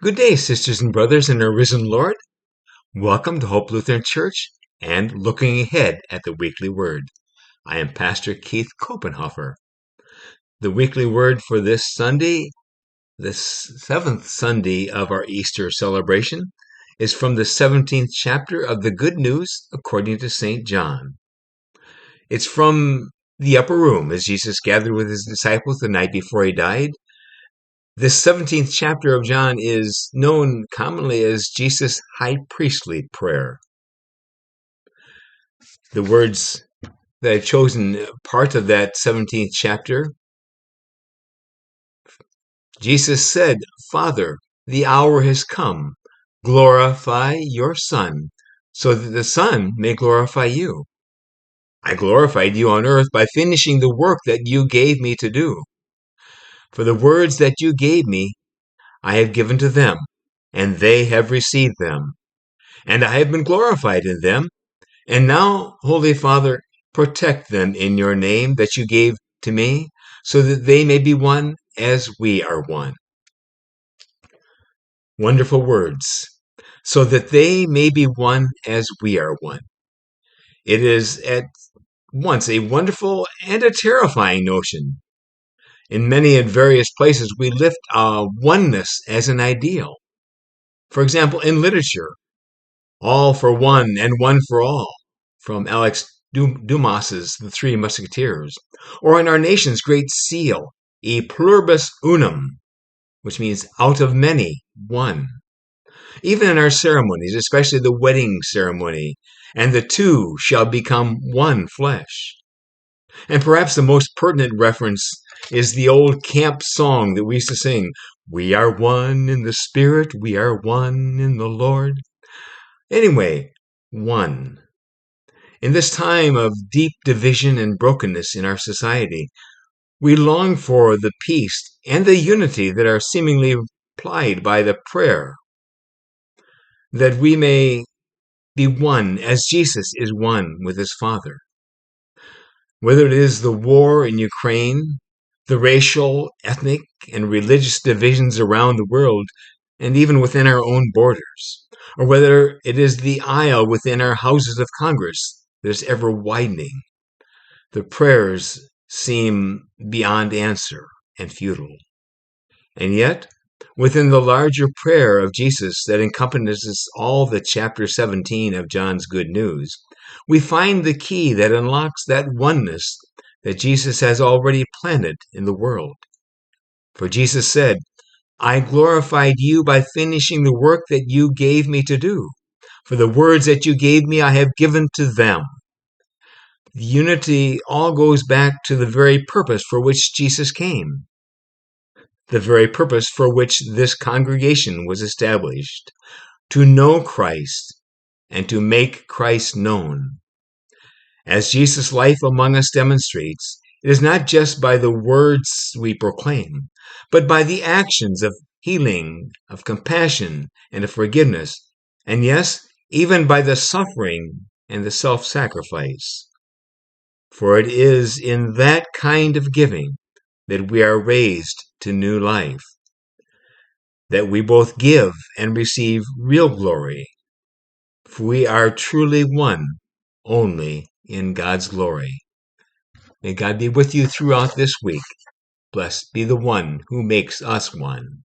Good day, sisters and brothers in our risen Lord. Welcome to Hope Lutheran Church and looking ahead at the weekly word. I am Pastor Keith Kopenhofer. The weekly word for this Sunday, the seventh Sunday of our Easter celebration, is from the 17th chapter of the Good News according to St. John. It's from the upper room as Jesus gathered with his disciples the night before he died. This 17th chapter of John is known commonly as Jesus' high priestly prayer. The words that I've chosen, part of that 17th chapter, Jesus said, "Father, the hour has come. Glorify your Son, so that the Son may glorify you. I glorified you on earth by finishing the work that you gave me to do. For the words that you gave me, I have given to them, and they have received them. And I have been glorified in them. And now, Holy Father, protect them in your name that you gave to me, so that they may be one as we are one." Wonderful words. So that they may be one as we are one. It is at once a wonderful and a terrifying notion. In many and various places, we lift oneness as an ideal. For example, in literature, all for one and one for all, from Alex Dumas's The Three Musketeers, or in our nation's great seal, E pluribus unum, which means out of many, one. Even in our ceremonies, especially the wedding ceremony, and the two shall become one flesh. And perhaps the most pertinent reference is the old camp song that we used to sing, "We are one in the Spirit, we are one in the Lord." Anyway, one. In this time of deep division and brokenness in our society, we long for the peace and the unity that are seemingly implied by the prayer, that we may be one as Jesus is one with his Father. Whether it is the war in Ukraine, the racial, ethnic, and religious divisions around the world, and even within our own borders, or whether it is the aisle within our houses of Congress that is ever widening, the prayers seem beyond answer and futile. And yet, within the larger prayer of Jesus that encompasses all the chapter 17 of John's Good News, we find the key that unlocks that oneness that Jesus has already planted in the world. For Jesus said, "I glorified you by finishing the work that you gave me to do. For the words that you gave me, I have given to them." The unity all goes back to the very purpose for which Jesus came, the very purpose for which this congregation was established, to know Christ and to make Christ known. As Jesus' life among us demonstrates, it is not just by the words we proclaim, but by the actions of healing, of compassion, and of forgiveness, and yes, even by the suffering and the self-sacrifice. For it is in that kind of giving that we are raised to new life, that we both give and receive real glory, for we are truly one only in God's glory. May God be with you throughout this week. Blessed be the one who makes us one.